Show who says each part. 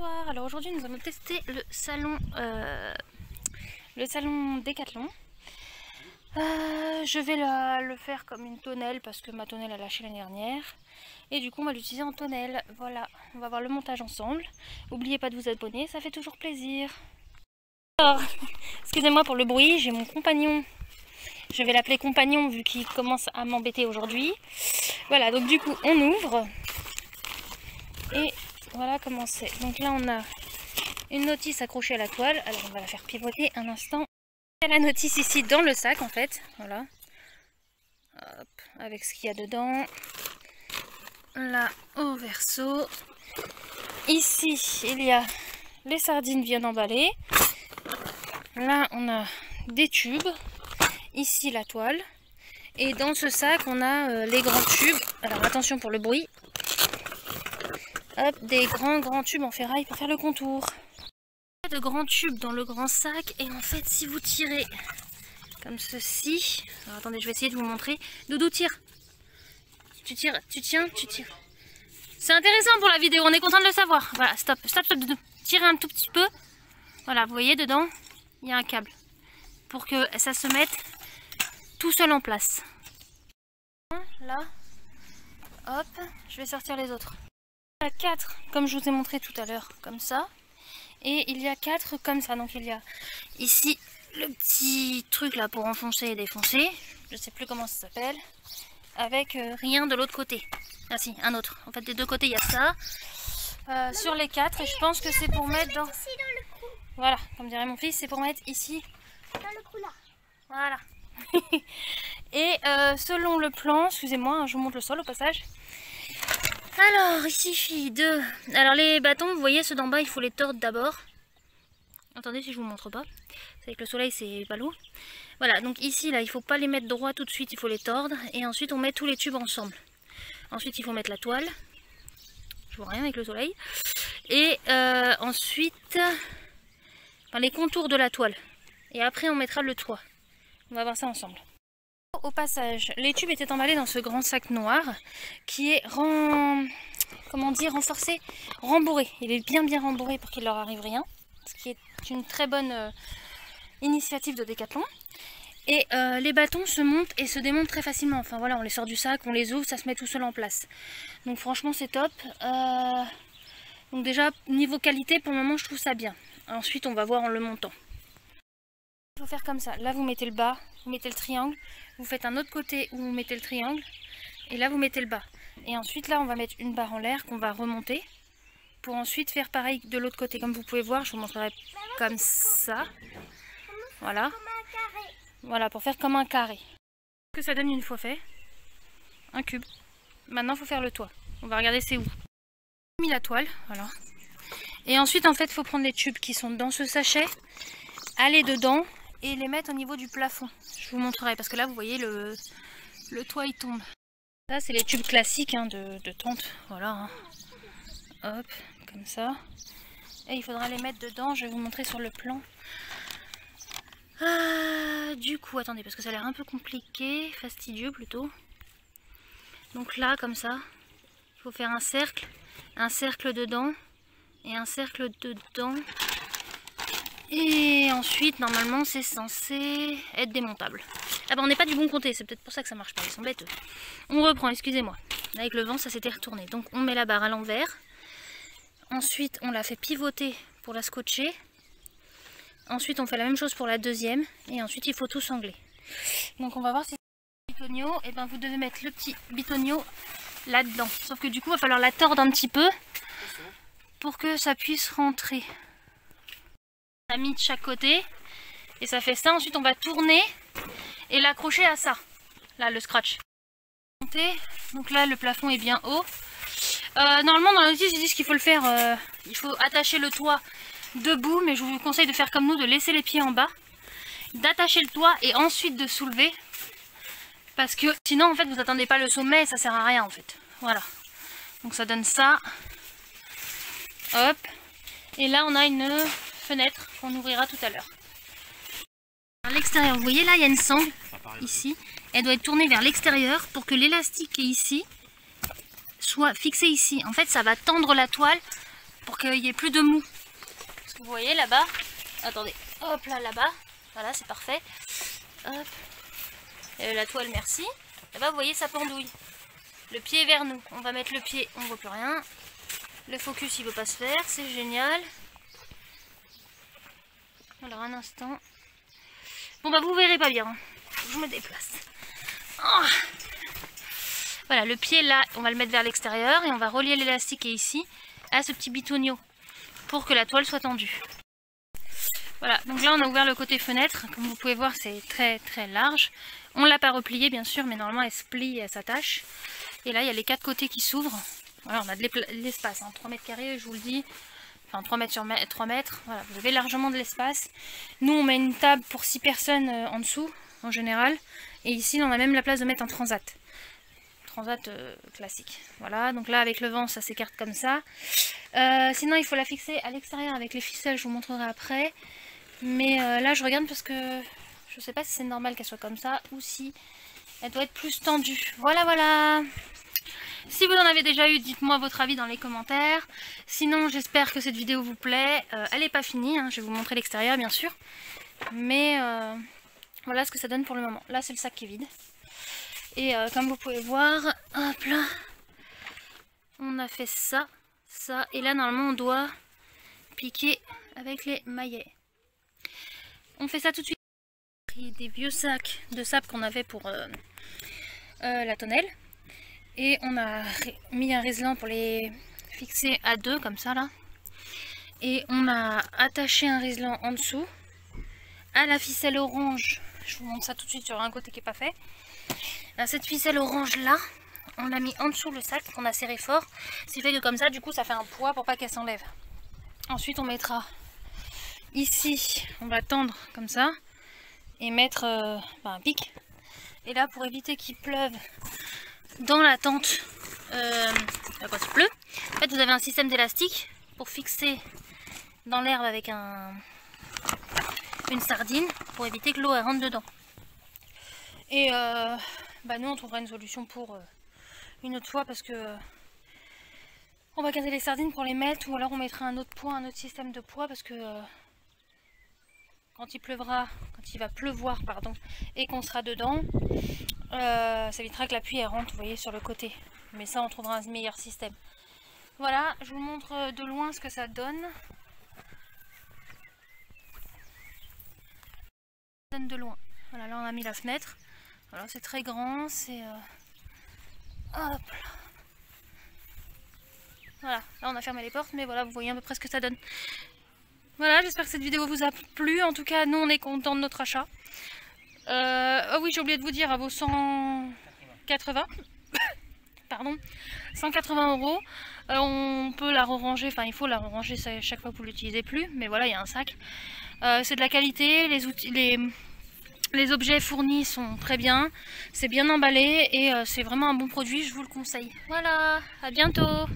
Speaker 1: Bonsoir, alors aujourd'hui nous allons tester le salon Decathlon. Je vais le faire comme une tonnelle parce que ma tonnelle a lâché l'année dernière. Et du coup on va l'utiliser en tonnelle. Voilà, on va voir le montage ensemble. N'oubliez pas de vous abonner, ça fait toujours plaisir. Alors, excusez-moi pour le bruit, j'ai mon compagnon. Je vais l'appeler compagnon vu qu'il commence à m'embêter aujourd'hui. Voilà, donc du coup on ouvre. Et voilà comment c'est. Donc là on a une notice accrochée à la toile. Alors on va la faire pivoter un instant. Il y a la notice ici dans le sac en fait. Voilà. Hop, avec ce qu'il y a dedans. Là au verso. Ici il y a les sardines bien emballées. Là on a des tubes. Ici la toile. Et dans ce sac on a les grands tubes. Alors attention pour le bruit. Hop, des grands tubes en ferraille pour faire le contour. De grands tubes dans le grand sac et en fait si vous tirez comme ceci, alors attendez je vais essayer de vous montrer. Doudou tire, tu tires, tu tiens, tu tires. C'est intéressant pour la vidéo, on est content de le savoir. Voilà, stop Doudou, tirez un tout petit peu. Voilà, vous voyez dedans il y a un câble pour que ça se mette tout seul en place. Là, hop, je vais sortir les autres. Il y a 4 comme je vous ai montré tout à l'heure, comme ça. Et il y a 4 comme ça, donc il y a ici le petit truc là pour enfoncer et défoncer, je sais plus comment ça s'appelle, avec rien de l'autre côté. Ah si, un autre, en fait des deux côtés il y a ça, sur les 4 et je pense que c'est pour mettre dans... Voilà, comme dirait mon fils, c'est pour mettre ici, dans le cou là. Voilà. Et selon le plan, excusez-moi, je vous montre le sol au passage. Alors, il suffit de... Alors les bâtons, vous voyez ceux d'en bas, il faut les tordre d'abord. Attendez si je vous montre pas. C'est avec le soleil, c'est pas lourd. Voilà, donc ici, là, il faut pas les mettre droit tout de suite, il faut les tordre. Et ensuite, on met tous les tubes ensemble. Ensuite, il faut mettre la toile. Je vois rien avec le soleil. Et ensuite, les contours de la toile. Et après, on mettra le toit. On va voir ça ensemble. Au passage, les tubes étaient emballés dans ce grand sac noir qui est renforcé, rembourré. Il est bien rembourré pour qu'il leur arrive rien, ce qui est une très bonne initiative de Decathlon. Et les bâtons se montent et se démontent très facilement. Enfin voilà, on les sort du sac, on les ouvre, ça se met tout seul en place. Donc franchement c'est top. Donc déjà niveau qualité pour le moment je trouve ça bien. Ensuite on va voir en le montant. Il faut faire comme ça, là vous mettez le bas, vous mettez le triangle, vous faites un autre côté où vous mettez le triangle, et là vous mettez le bas. Et ensuite là on va mettre une barre en l'air qu'on va remonter, pour ensuite faire pareil de l'autre côté. Comme vous pouvez voir, je vous montrerai comme ça. Voilà. Voilà, pour faire comme un carré. Que ça donne une fois fait, un cube. Maintenant il faut faire le toit, on va regarder c'est où. J'ai mis la toile, voilà. Et ensuite en fait il faut prendre les tubes qui sont dans ce sachet, aller dedans, et les mettre au niveau du plafond. Je vous montrerai parce que là vous voyez le toit il tombe. Ça c'est les tubes classiques hein, de tente. Voilà. Hein. Hop, comme ça. Et il faudra les mettre dedans. Je vais vous montrer sur le plan. Du coup, attendez parce que ça a l'air un peu compliqué, fastidieux plutôt. Donc là comme ça, il faut faire un cercle dedans et un cercle dedans. Et ensuite, normalement, c'est censé être démontable. Ah bah on n'est pas du bon côté, c'est peut-être pour ça que ça marche pas, ils sont bêtes. On reprend, excusez-moi. Avec le vent, ça s'était retourné. Donc on met la barre à l'envers. Ensuite, on la fait pivoter pour la scotcher. Ensuite, on fait la même chose pour la deuxième. Et ensuite, il faut tout sangler. Donc on va voir si c'est le bitonio. Et ben vous devez mettre le petit bitonio là-dedans. Sauf que du coup, il va falloir la tordre un petit peu pour que ça puisse rentrer. On a mis de chaque côté et ça fait ça. Ensuite on va tourner et l'accrocher à ça, là le scratch. Donc là le plafond est bien haut. Normalement dans la notice ils disent qu'il faut le faire, il faut attacher le toit debout, mais je vous conseille de faire comme nous, de laisser les pieds en bas, d'attacher le toit et ensuite de soulever, parce que sinon en fait vous attendez pas le sommet et ça sert à rien en fait. Voilà, donc ça donne ça. Hop, et là on a une fenêtre qu'on ouvrira tout à l'heure. À l'extérieur, vous voyez là il y a une sangle ici, elle doit être tournée vers l'extérieur pour que l'élastique qui est ici soit fixé ici. En fait ça va tendre la toile pour qu'il y ait plus de mou. Parce que vous voyez là-bas, attendez, hop là, là-bas, voilà, c'est parfait. Hop. La toile, merci. Là-bas, vous voyez, ça pendouille. Le pied est vers nous. On va mettre le pied, on ne voit plus rien. Le focus, il ne veut pas se faire, c'est génial. Alors, un instant. Bon, bah, vous verrez pas bien. Faut que je me déplace. Oh. Voilà, le pied, là, on va le mettre vers l'extérieur et on va relier l'élastique qui est ici à ce petit bitonio pour que la toile soit tendue. Voilà, donc là on a ouvert le côté fenêtre, comme vous pouvez voir c'est très large. On ne l'a pas replié bien sûr, mais normalement elle se plie et elle s'attache. Et là il y a les 4 côtés qui s'ouvrent. Voilà, on a de l'espace, hein, 3 mètres carrés je vous le dis. Enfin 3 mètres sur 3 mètres, voilà, vous avez largement de l'espace. Nous on met une table pour 6 personnes en dessous, en général. Et ici on a même la place de mettre un transat. Transat classique. Voilà, donc là avec le vent ça s'écarte comme ça. Sinon il faut la fixer à l'extérieur avec les ficelles, je vous montrerai après. Mais là je regarde parce que je sais pas si c'est normal qu'elle soit comme ça ou si elle doit être plus tendue. Voilà, voilà. Si vous en avez déjà eu, dites-moi votre avis dans les commentaires. Sinon j'espère que cette vidéo vous plaît. Elle n'est pas finie, hein. Je vais vous montrer l'extérieur bien sûr. Mais voilà ce que ça donne pour le moment. Là c'est le sac qui est vide. Et comme vous pouvez voir, hop là, on a fait ça, ça. Et là normalement on doit piquer avec les maillets. On fait ça tout de suite. J'ai pris des vieux sacs de sable qu'on avait pour la tonnelle. Et on a mis un réselant pour les fixer à deux comme ça là. Et on a attaché un réselant en dessous à la ficelle orange. Je vous montre ça tout de suite sur un côté qui n'est pas fait. Cette ficelle orange là, on l'a mis en dessous le sac qu'on a serré fort. Ce qui fait que comme ça du coup ça fait un poids pour pas qu'elle s'enlève. Ensuite on mettra ici, on va tendre comme ça et mettre un pic. Et là pour éviter qu'il pleuve dans la tente quand il pleut, en fait vous avez un système d'élastique pour fixer dans l'herbe avec une sardine pour éviter que l'eau rentre dedans. Et nous on trouvera une solution pour une autre fois parce que on va garder les sardines pour les mettre, ou alors on mettra un autre poids, un autre système de poids parce que quand il va pleuvoir pardon, et qu'on sera dedans, ça évitera que la pluie elle rentre, vous voyez, sur le côté. Mais ça on trouvera un meilleur système. Voilà, je vous montre de loin ce que ça donne. Ça donne de loin. Voilà, là on a mis la fenêtre. Voilà, c'est très grand, c'est hop là. Voilà, là on a fermé les portes, mais voilà, vous voyez à peu près ce que ça donne. Voilà, j'espère que cette vidéo vous a plu. En tout cas, nous on est contents de notre achat. Oh oui, j'ai oublié de vous dire, à vos 180 pardon, 180 €, on peut la re-ranger, enfin il faut la re-ranger chaque fois que vous l'utilisez plus, mais voilà, il y a un sac. C'est de la qualité, les objets fournis sont très bien, c'est bien emballé et c'est vraiment un bon produit, je vous le conseille. Voilà, à bientôt.